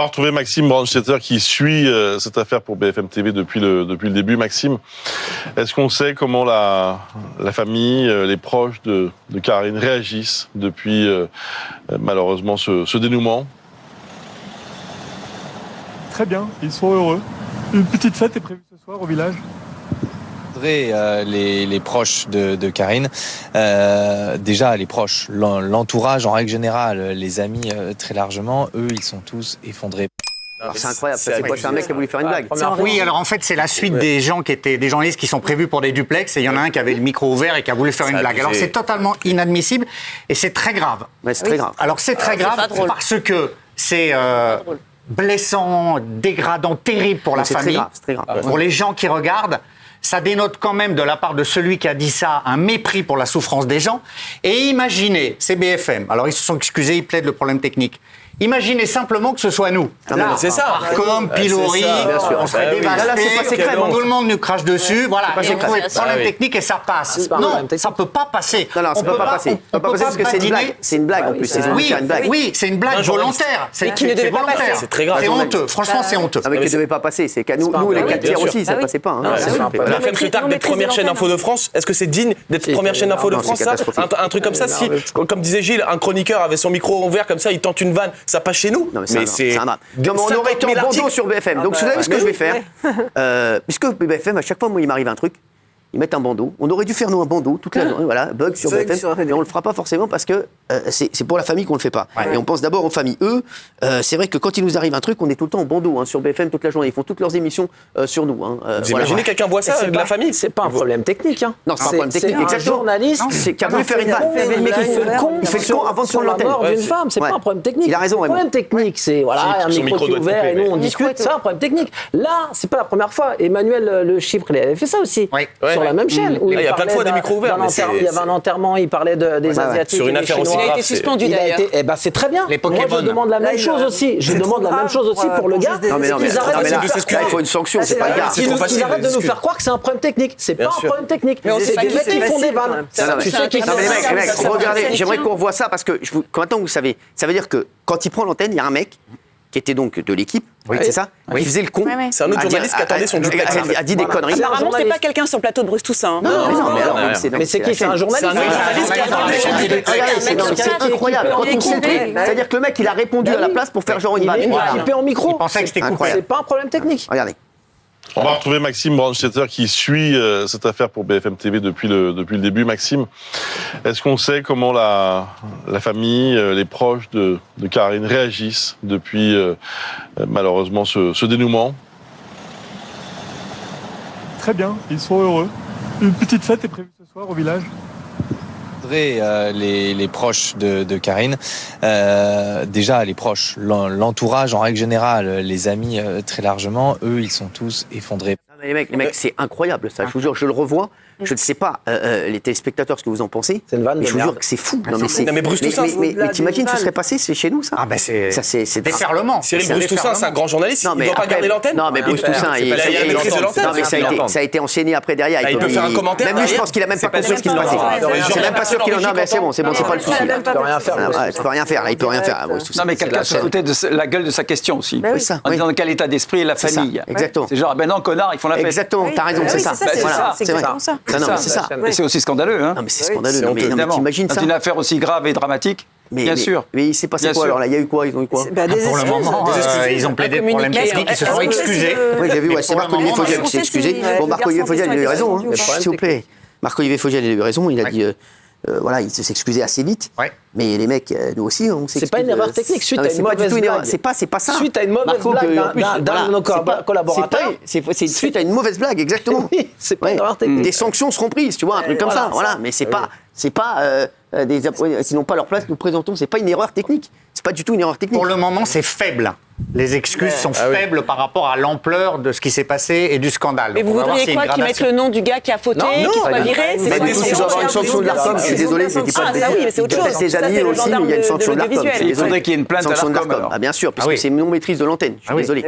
On va retrouver Maxime Brandstetter qui suit cette affaire pour BFM TV depuis le début. Maxime, est-ce qu'on sait comment la famille, les proches de Karine réagissent depuis malheureusement ce dénouement? Très bien, ils sont heureux. Une petite fête est prévue ce soir au village. Les proches de Karine, déjà les proches, l'entourage en règle générale, les amis très largement, eux ils sont tous effondrés. C'est incroyable, c'est quoi? C'est un mec qui a voulu faire une blague. Oui, alors en fait, c'est la suite des gens qui étaient des journalistes qui sont prévus pour des duplex, et il y en a un qui avait le micro ouvert et qui a voulu faire une blague. Alors c'est totalement inadmissible et c'est très grave. Ouais, c'est très grave. Alors c'est très grave parce que c'est blessant, dégradant, terrible pour la famille, c'est très grave. pour les gens qui regardent. Ça dénote quand même de la part de celui qui a dit ça un mépris pour la souffrance des gens. Et imaginez, c'est BFM, alors ils se sont excusés, ils plaident le problème technique. Imaginez simplement que ce soit nous. Là, c'est ça. Comme Pilori, on serait dévastés, tout le monde nous crache dessus, voilà, et on trouve le problème technique et ça passe. Non, ça ne peut pas passer. Non, ça ne peut pas passer. Ça peut pas passer parce que c'est une blague. C'est une blague en plus. Oui, c'est une blague volontaire. Mais qui ne devait pas passer. C'est très grave. C'est honteux, franchement c'est honteux. Mais qui ne devait pas passer, c'est qu'à nous les 4 tiers aussi, ça ne passait pas. BFM se targue d'être première chaîne info de France. Est-ce que c'est digne d'être première chaîne info de France, ça? Un truc comme ça, si, comme disait Gilles, un chroniqueur avait son micro ouvert comme ça, il tente une vanne, ça passe chez nous. Mais c'est un drame. On aurait été en bandeau sur BFM. Donc vous savez ce que je vais faire, puisque BFM, à chaque fois, moi, il m'arrive un truc, ils mettent un bandeau. On aurait dû faire, nous, un bandeau toute la journée, voilà, bug sur BFM, mais on le fera pas forcément parce que c'est pour la famille qu'on le fait pas. Et on pense d'abord aux familles. Eux, c'est vrai que quand il nous arrive un truc, on est tout le temps en bandeau sur BFM toute la journée. Ils font toutes leurs émissions sur nous. Vous imaginez quelqu'un voit ça de la famille? C'est pas un problème technique. Non, c'est pas un problème technique. C'est un journaliste qui a voulu faire une vanne. Il fait le con. Il fait le con avant de prendre l'antenne. La mort d'une femme, c'est pas un problème technique. Il a raison. Le problème technique, c'est voilà, un micro qui est ouvert et nous on discute. C'est un problème technique. Là, c'est pas la première fois. Emmanuel Le Chypre, il avait fait ça aussi sur la même chaîne. Il y a plein de fois des micros ouverts. Il y avait un enterrement, il parlait des Asiatiques. Sur une affaire aussi grave. Il a été suspendu d'ailleurs. Eh ben c'est très bien. Moi je demande la même chose aussi. Je demande la même chose aussi pour le gars. Non mais là, il faut une sanction, c'est pas le gars. Qu'ils arrêtent de nous faire croire que c'est un problème technique. C'est pas un problème technique. C'est des mecs qui font des vannes. Tu sais qui font des vannes. Les mecs, regardez, j'aimerais qu'on revoie ça parce que maintenant vous savez, ça veut dire que quand il prend l'antenne, il y a un mec qui était donc de l'équipe, c'est ça, qui faisait le con. C'est un autre journaliste qui attendait son duplex. A dit des conneries. Apparemment, c'est pas quelqu'un sur le plateau de Bruce Toussaint. Mais c'est qui? C'est un journaliste. C'est incroyable. Quand on sait le truc, c'est-à-dire que le mec, il a répondu à la place pour faire genre une vanne. Il est équipé en micro. Il pensait que c'était coupé. C'est pas un problème technique. Regardez. On va retrouver Maxime Brandstetter qui suit cette affaire pour BFM TV depuis le début. Maxime, est-ce qu'on sait comment la famille, les proches de Karine réagissent depuis malheureusement ce dénouement? Très bien, ils sont heureux. Une petite fête est prévue ce soir au village. Les proches de Karine, déjà les proches, l'entourage en règle générale, les amis très largement, eux ils sont tous effondrés. Les mecs, c'est incroyable ça. Je vous jure, je le revois. Je ne sais pas, les téléspectateurs, ce que vous en pensez. C'est une vanne. Mais je vous jure que c'est fou. Mais Bruce Toussaint, mais t'imagines, ce serait passé, c'est chez nous ça. Ah ben c'est déferlement. Cyril Bruce Toussaint, c'est un grand journaliste. Il ne doit pas garder l'antenne. Non, mais Bruce Toussaint, ça a été enchaîné après derrière. Il peut faire un commentaire. Même lui, je pense qu'il a même pas compris ce qui se passait. Je suis même pas sûr qu'il en a. Mais c'est bon, c'est pas le souci. Il peut rien faire. Il peut rien faire. Il peut rien faire. Non, mais quelqu'un se foutait de la gueule de sa question aussi. En disant dans quel état d'esprit est la famille. Exactement. C'est genre, ben non, connard, ils font la fête. Exactement. T'as raison, c'est ça. C'est exactement ça. Non, c'est ça. Et c'est aussi scandaleux. Hein. Non, mais c'est scandaleux. Non, mais t'imagines ça? Dans une affaire aussi grave et dramatique, bien sûr. Mais il s'est passé quoi alors là? Il y a eu quoi? Ils ont eu quoi? Pour le moment, ils ont plaidé pour problème technique, ils se sont excusés. Oui, j'ai vu, c'est Marc-Olivier Fogiel qui s'est excusé. Bon, Marc-Olivier Fogiel, il a eu raison. S'il vous plaît. Marc-Olivier Fogiel, il a eu raison. Il a dit. Voilà, il s'est excusé assez vite. Mais les mecs, nous aussi, on s'excuse. C'est pas une erreur technique, suite à une mauvaise blague. C'est pas ça. Suite à une mauvaise blague d'un de nos collaborateurs. C'est suite à une mauvaise blague, exactement. C'est pas une erreur technique. Des sanctions seront prises, tu vois, un truc comme ça. Voilà, mais c'est pas s'ils n'ont pas leur place, nous présentons. C'est pas une erreur technique. C'est pas du tout une erreur technique. Pour le moment, c'est faible. Les excuses sont faibles par rapport à l'ampleur de ce qui s'est passé et du scandale. Mais vous voudriez quoi? Qu'ils mettent le nom du gars qui a fauté, qu'il soit viré? Il doit avoir une sanction de l'ARCOM, je suis désolé, c'était pas Ah, ça oui, mais c'est autre chose. Ses amis aussi, il y a une sanction de l'ARCOM. Il faudrait qu'il y ait une plainte à l'ARCOM. Ah, bien sûr, parce que c'est non-maîtrise de l'antenne. Je suis désolé.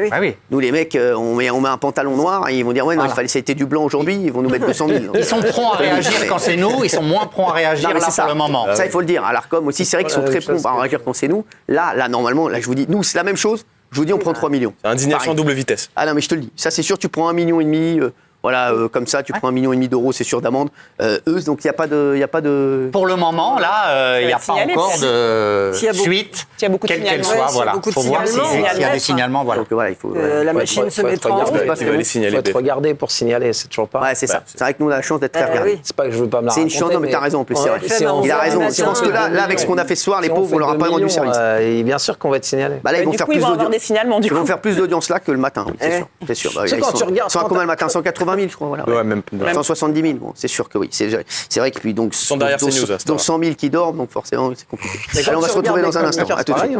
Nous, les mecs, on met un pantalon noir et ils vont dire ouais, non, il fallait, c'était du blanc aujourd'hui, ils vont nous mettre 200 000. Ils sont prompts à réagir quand c'est nous, ils sont moins prompts à réagir là pour le moment. Ça, il faut le dire. À l'ARCOM aussi, c'est vrai qu'ils sont très prompts à réagir quand c'est nous. Là, normalement, là, je vous dis, nous, c'est la même chose. Je vous dis, on prend 3 millions. Indignation à double vitesse. Ah non, mais je te le dis. Ça, c'est sûr, tu prends 1,5 million. Comme ça, tu prends 1,5 million d'euros, c'est sûr d'amende. Donc il n'y a pas de. Pour le moment, là, il n'y a pas encore de suite. Il y a beaucoup de signalements. Il faut voir s'il y a des signalements. Voilà. Donc voilà, il faut. La machine se met en route. Il faut être regardé pour signaler, c'est toujours pas. Ouais, c'est ça. C'est vrai que nous, on a la chance d'être très regardés. C'est pas que je veux pas me la raconter. C'est une chance, non, mais t'as raison en plus. C'est vrai. Il a raison. Je pense que là, avec ce qu'on a fait ce soir, les pauvres, on leur a pas rendu service. Et bien sûr qu'on va être signalé. Là, ils vont faire plus d'audience. Ils vont faire plus d'audience là que le matin, c'est sûr. C'est quand tu regardes. Ils sont à combien le matin? 180 000, je crois. 170 000, bon, c'est sûr que oui. C'est vrai que puis donc, sont derrière CNews, dont 100 000 qui dorment, donc forcément c'est compliqué. Allez, on va se retrouver dans un instant. À tout de suite.